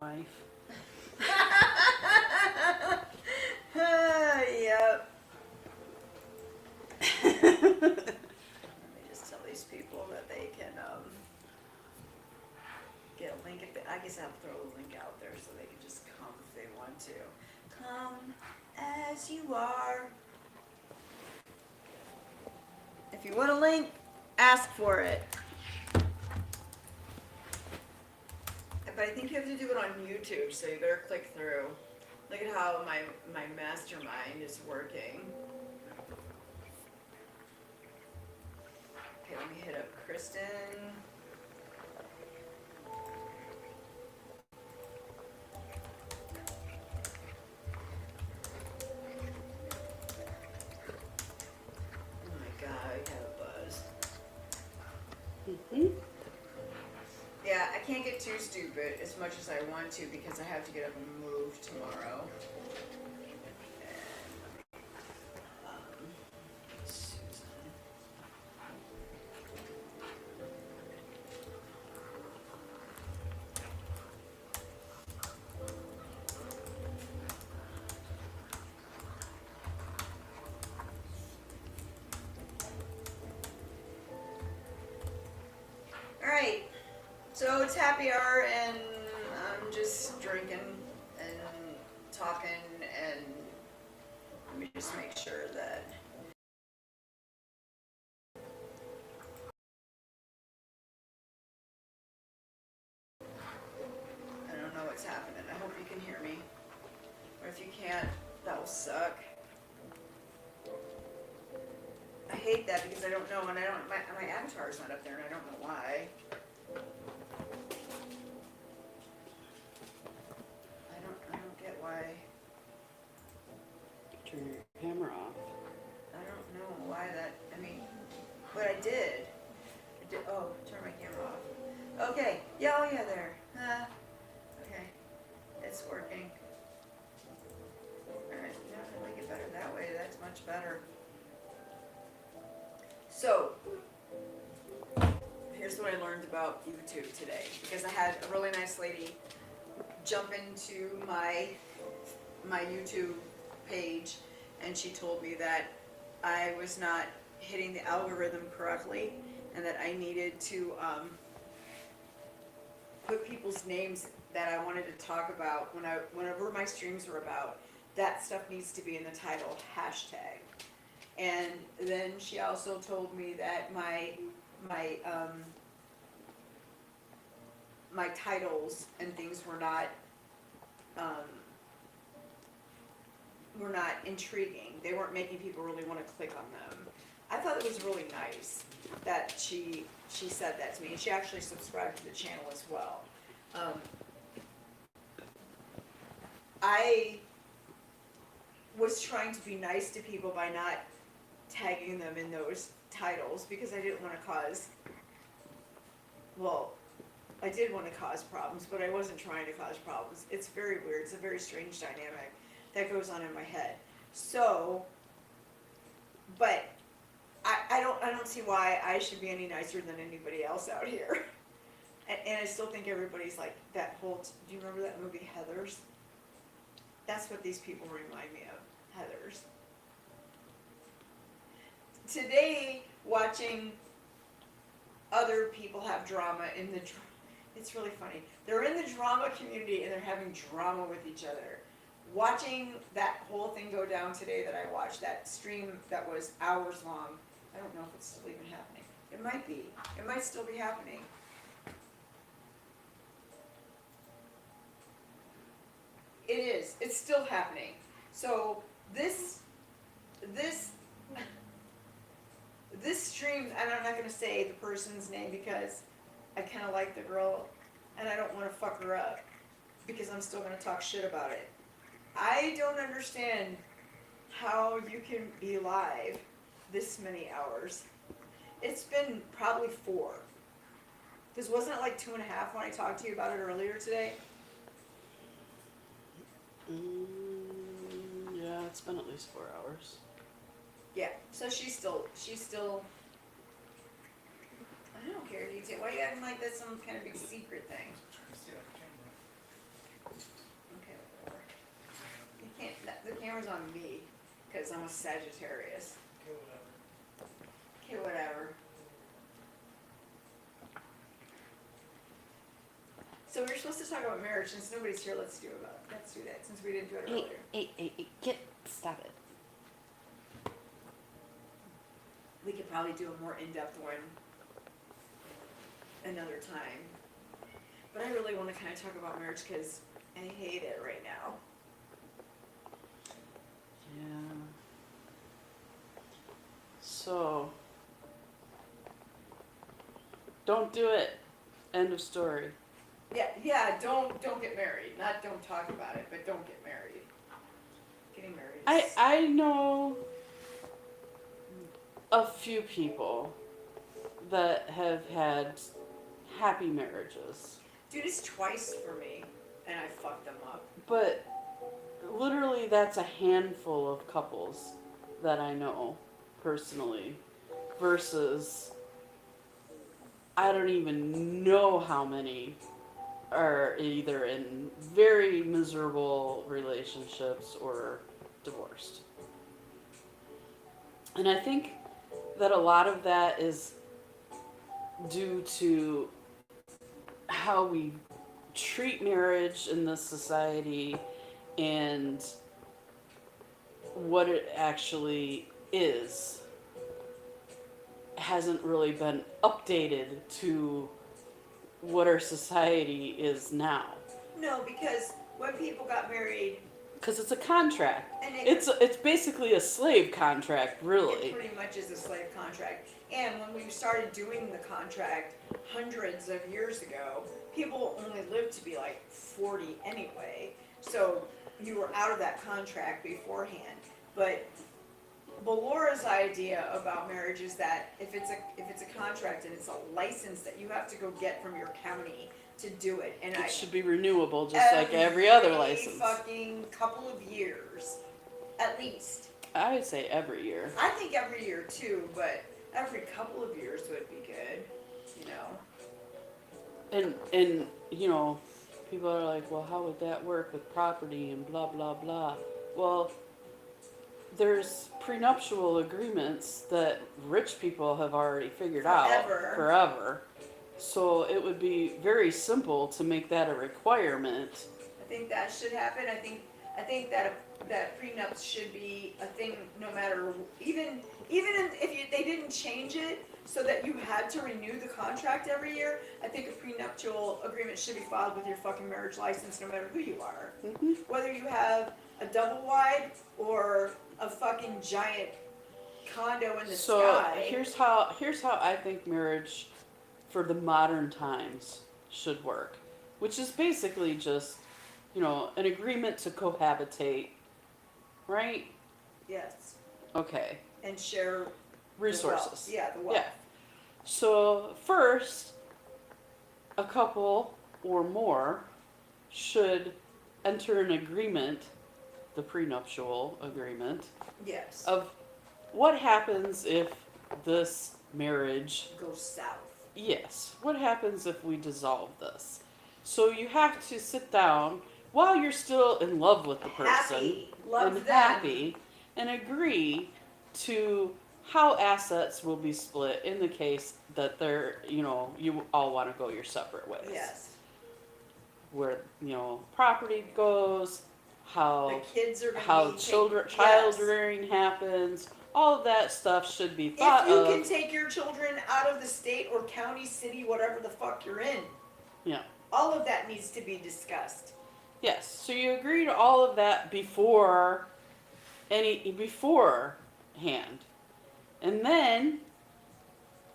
Wife. Yep. Let me just tell these people that they can get a link. I guess I'll throw a link out there so they can just come if they want to. Come as you are. If you want a link, ask for it. But I think you have to do it on YouTube, so you better click through. Look at how my mastermind is working. Okay, let me hit up Kristen. Oh my god, I got a buzz. Mm-hmm. Yeah, I can't get too stupid as much as I want to because I have to get up and move tomorrow. Susan. Alright, so it's happy hour and I'm just drinking and talking and let me just make sure that I don't know what's happening. I hope you can hear me. Or if you can't, that will suck. I hate that because I don't know and my avatar's not up there and I don't know why. I don't get why. Turn your camera off. I don't know why that, I mean, but I did. Oh, turn my camera off. Okay, yeah, oh yeah, there. Okay, it's working. Alright, yeah, I'll make it better that way, that's much better. So, here's what I learned about YouTube today, because I had a really nice lady jump into my YouTube page, and she told me that I was not hitting the algorithm correctly, and that I needed to put people's names that I wanted to talk about whenever my streams were about. That stuff needs to be in the title, hashtag. And then she also told me that my titles and things were not intriguing. They weren't making people really want to click on them. I thought it was really nice that she said that to me, and she actually subscribed to the channel as well. I was trying to be nice to people by not tagging them in those titles because I didn't want to cause, well, I did want to cause problems, but I wasn't trying to cause problems. It's very weird. It's a very strange dynamic that goes on in my head. So, but I don't see why I should be any nicer than anybody else out here. And I still think everybody's like that whole, do you remember that movie Heathers? That's what these people remind me of, Heathers. Today, watching other people have drama in the, it's really funny. They're in the drama community and they're having drama with each other. Watching that whole thing go down today that I watched, that stream that was hours long, I don't know if it's still even happening. It might be. It might still be happening. It is. It's still happening. So this stream, and I'm not going to say the person's name because I kind of like the girl and I don't want to fuck her up because I'm still going to talk shit about it. I don't understand how you can be live this many hours. It's been probably 4. Because wasn't it like 2.5 when I talked to you about it earlier today? Yeah, it's been at least 4 hours. Yeah, so she's still, I don't care, DJ. Why are you acting like that's some kind of big secret thing? is. I'm a Sagittarius. Okay, whatever. Okay, whatever. So we were supposed to talk about marriage. Since nobody's here, let's do that. Since we didn't do it earlier. Stop it. We could probably do a more in-depth one another time. But I really want to kind of talk about marriage because I hate it right now. Yeah. So, don't do it. End of story. Yeah. Don't get married. Not don't talk about it, but don't get married. Getting married. I know a few people that have had happy marriages, Dude, it's twice for me, and I fucked them up. but literally that's a handful of couples that I know personally versus I don't even know how many are either in very miserable relationships or divorced. And I think that a lot of that is due to how we treat marriage in this society and what it actually is hasn't really been updated to what our society is now. No, because when people got married, Because it's a contract. and It's basically a slave contract, it really. pretty much is a slave contract. And when we started doing the contract hundreds of years ago, people only lived to be like 40 anyway. So you were out of that contract beforehand. But Belora's idea about marriage is that if it's a contract and it's a license that you have to go get from your county to do it, and It should be renewable just like every other license. fucking couple of years, at least. I would say every year. I think every year too, but every couple of years would be good, you know. And you know, people are like, well, how would that work with property and blah blah blah. Well, there's prenuptial agreements that rich people have already figured out forever. So it would be very simple to make that a requirement. I think that should happen. I think that prenups should be a thing, no matter even if they didn't change it so that you had to renew the contract every year. I think a prenuptial agreement should be filed with your fucking marriage license, no matter who you are, whether you have a double wide or a fucking giant condo in the sky. Here's how I think marriage for the modern times should work, which is basically just, you know, an agreement to cohabitate, right? Yes. Okay. And share Resources. The wealth. Yeah, the wealth. Yeah. So first, a couple or more should enter an agreement, the prenuptial agreement, Yes. of what happens if this marriage Goes south. Yes. What happens if we dissolve this? So you have to sit down while you're still in love with the person Happy. Love and them. happy and agree to how assets will be split in the case that they're, you know, you all want to go your separate ways. Yes. Where, you know, property goes, how The kids are gonna how be child rearing happens. All of that stuff should be thought if you of. can take your children out of the state or county, city, whatever the fuck you're in. Yeah. All of that needs to be discussed. Yes, so you agree to all of that beforehand. And then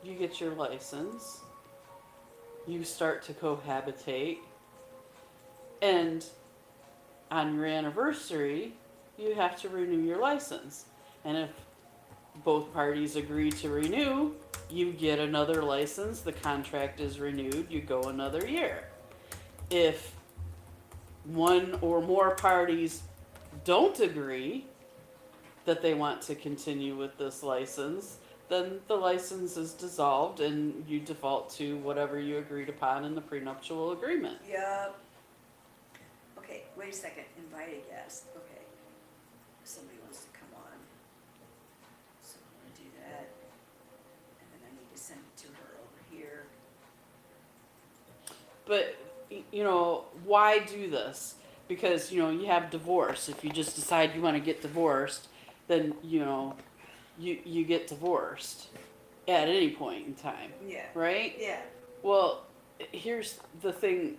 you get your license. You start to cohabitate. And on your anniversary, you have to renew your license. And if both parties agree to renew, you get another license, the contract is renewed, you go another year. If one or more parties don't agree that they want to continue with this license, then the license is dissolved and you default to whatever you agreed upon in the prenuptial agreement. Yep. Okay, wait a second. Invite a guest. Okay. Somebody wants to come on. sent it to her over here. But, you know, why do this? Because, you know, you have divorce. If you just decide you want to get divorced, then, you know, you get divorced at any point in time, Yeah. right? Yeah. Well, here's the thing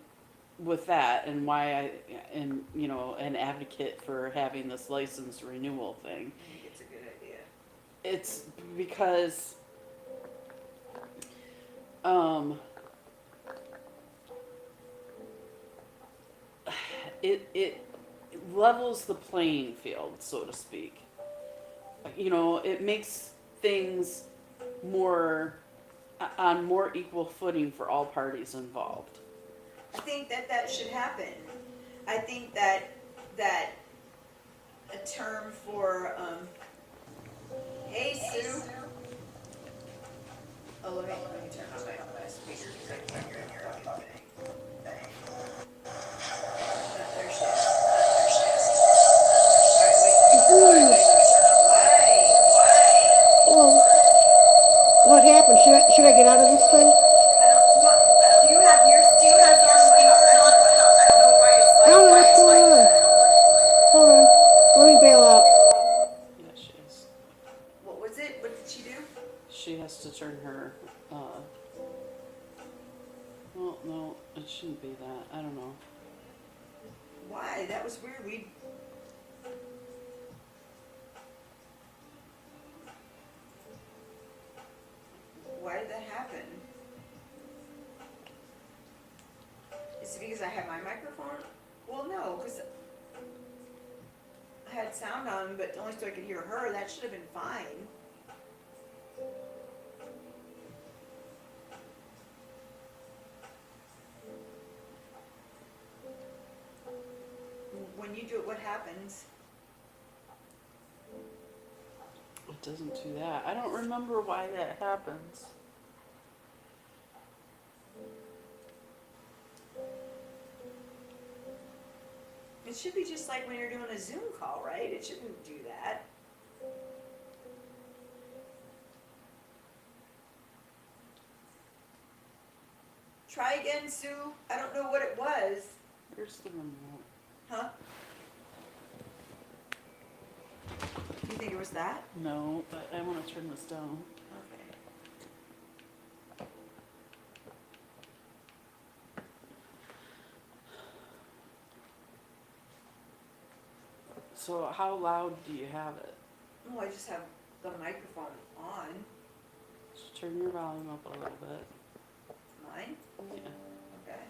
with that, and why I am, you know, an advocate for having this license renewal thing. I think it's a good idea. It's because um it levels the playing field, so to speak. You know, it makes things more on more equal footing for all parties involved. I think that should happen. I think that a term for hey Sue. Oh, let me turn on my speaker because I can't hear your fucking thing. Oh, there she is. All right, wait. Why? What happened? Should I get out of this thing? Do you have yours on speaker? I don't know why it's I like don't know what's going on. Hold on. Let me bail out. Yeah, she is. What was it? What did she do? She has to turn her. Well, no, it shouldn't be that. I don't know. Why? That was weird. Why did that happen? Is it because I have my microphone? Well, no, because I had sound on, but only so I could hear her. That should have been fine. When you do it, what happens? It doesn't do that. I don't remember why that happens. It should be just like when you're doing a Zoom call, right? It shouldn't do that. Try again, Sue. I don't know what it was. Here's the remote. Huh? You think it was that? No, but I want to turn this down. Okay. So how loud do you have it? Oh, I just have the microphone on. Just turn your volume up a little bit. Mine? Yeah. Okay.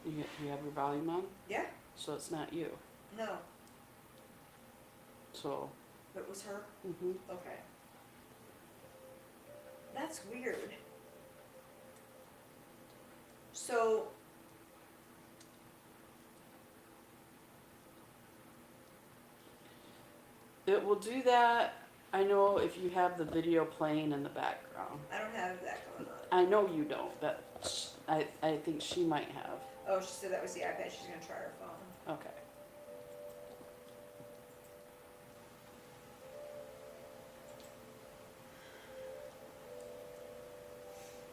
You have your volume on? Yeah? So it's not you. No. So, It was her? mhm. Okay. That's weird. So, It will do that. I know if you have the video playing in the background. I don't have that going on. I know you don't, but I think she might have. Oh, she said that was the iPad. She's gonna try her phone. Okay.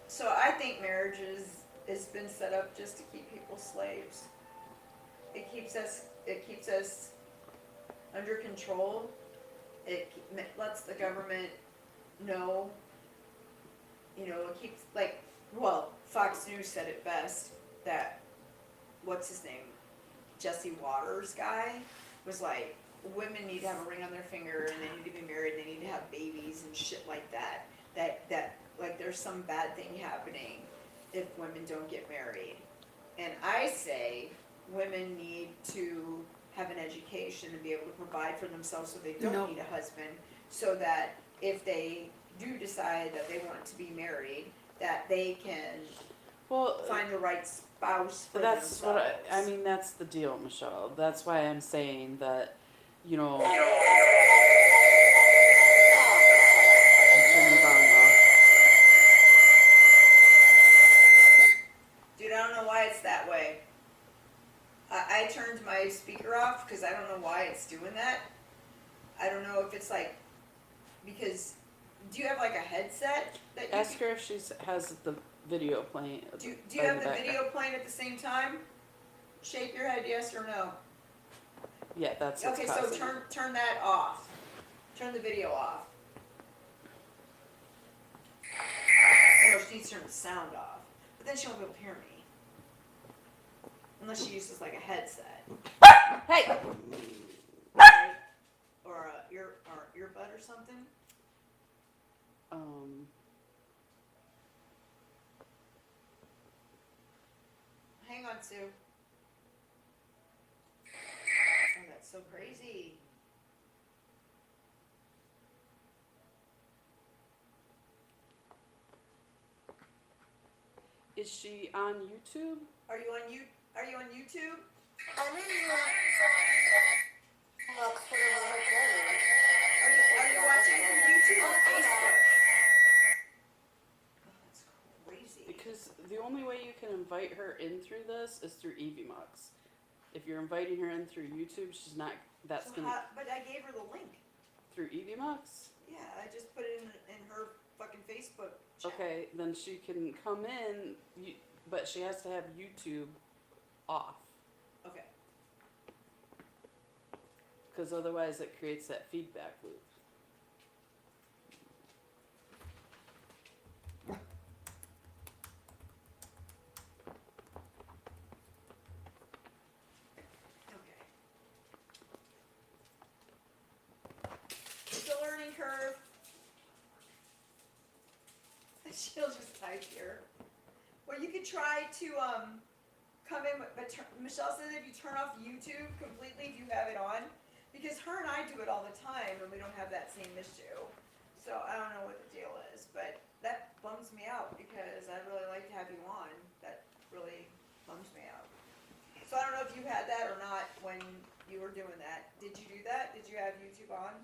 So I think marriage has been set up just to keep people slaves. It keeps us under control. It lets the government know. You know, it keeps Fox News said it best that what's his name, Jesse Waters guy was like, women need to have a ring on their finger and they need to be married and they need to have babies and shit like that. That like there's some bad thing happening if women don't get married. And I say women need to have an education and be able to provide for themselves so they don't No. need a husband, so that if they do decide that they want to be married, that they can Well, find the right spouse for that's themselves. what I mean. That's the deal, Michelle. That's why I'm saying that, you know. Turn your volume off. Dude, I don't know why it's that way. I turned my my speaker off because I don't know why it's doing that. I don't know if it's like, because, do you have like a headset that you Ask her if she has the video playing. do you in have the background. video playing at the same time? Shake your head yes or no. Yeah, that's what's Okay, so causing it. turn that off. Turn the video off. Or she needs to turn the sound off. But then she won't be able to hear me. Unless she uses like a headset. Hey! Right? Or a earbud or something. Hang on, Sue. Oh, that's so crazy. Is she on YouTube? Are you on YouTube? I'm in look for the little girl. Are you watching from YouTube or Facebook? Oh, that's crazy. Because the only way you can invite her in through this is through EVMux. If you're inviting her in through YouTube, she's not. That's So gonna but I gave her the link. through EVMux. Yeah, I just put it in her fucking Facebook chat. Okay, then she can come in, but she has to have YouTube off. Okay. Because otherwise it creates that feedback loop. Okay. It's a learning curve. She'll just type here. Well, you could try to come in, but Michelle says if you turn off YouTube completely, if you have it on, because her and I do it all the time, and we don't have that same issue. So I don't know what the deal is, but that bums me out because I'd really like to have you on. That really bums me out. So I don't know if you had that or not when you were doing that. Did you do that? Did you have YouTube on?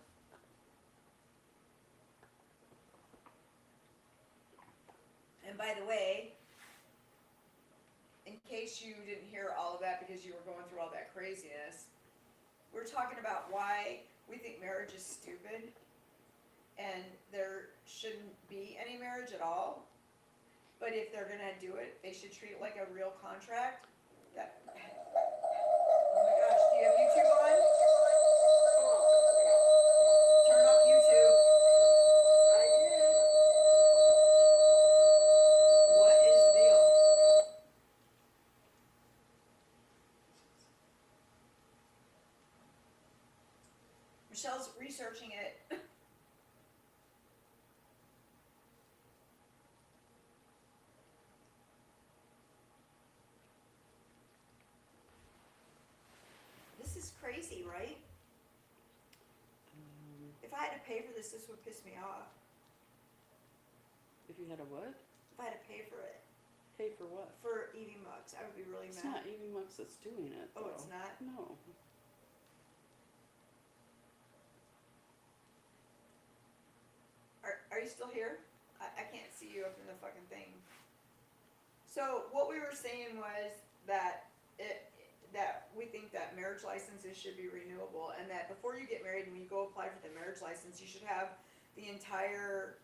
And by the way, in case you didn't hear all of that because you were going through all that craziness, we're talking about why we think marriage is stupid and there shouldn't be any marriage at all. But if they're gonna do it, they should treat it like a real contract. That, oh my gosh, do you have YouTube on? Turn off YouTube. I did. What is the deal? Michelle's researching it. This is crazy, right? If I had to pay for this would piss me off. If you had a what? If I had to pay for it. Pay for what? For EVMux, I would be really It's mad. not EVMux that's doing it. Oh, though. it's not? No. Are you still here? I can't see you up in the fucking thing. So what we were saying was that that we think that marriage licenses should be renewable, and that before you get married and when you go apply for the marriage license, you should have the entire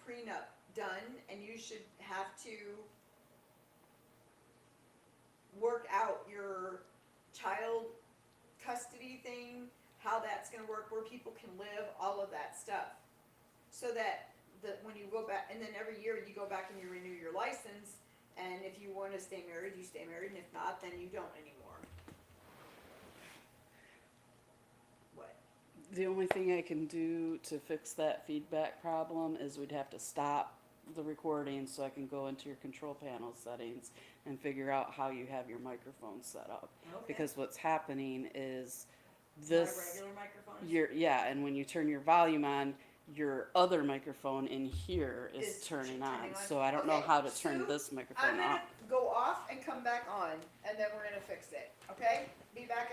prenup done, and you should have to work out your child custody thing, how that's going to work, where people can live, all of that stuff, so that when you go back, and then every year you go back and you renew your license, and if you want to stay married, you stay married, and if not, then you don't anymore. What? The only thing I can do to fix that feedback problem is we'd have to stop the recording so I can go into your control panel settings and figure out how you have your microphone set up. Okay. Because what's happening is Not a this, regular microphone? and when you turn your volume on, your other microphone in here is Is turning turning on. on. So I don't know Okay, how to turn Sue, this I'm microphone gonna off. go off and come back on, and then we're gonna fix it, okay? Be back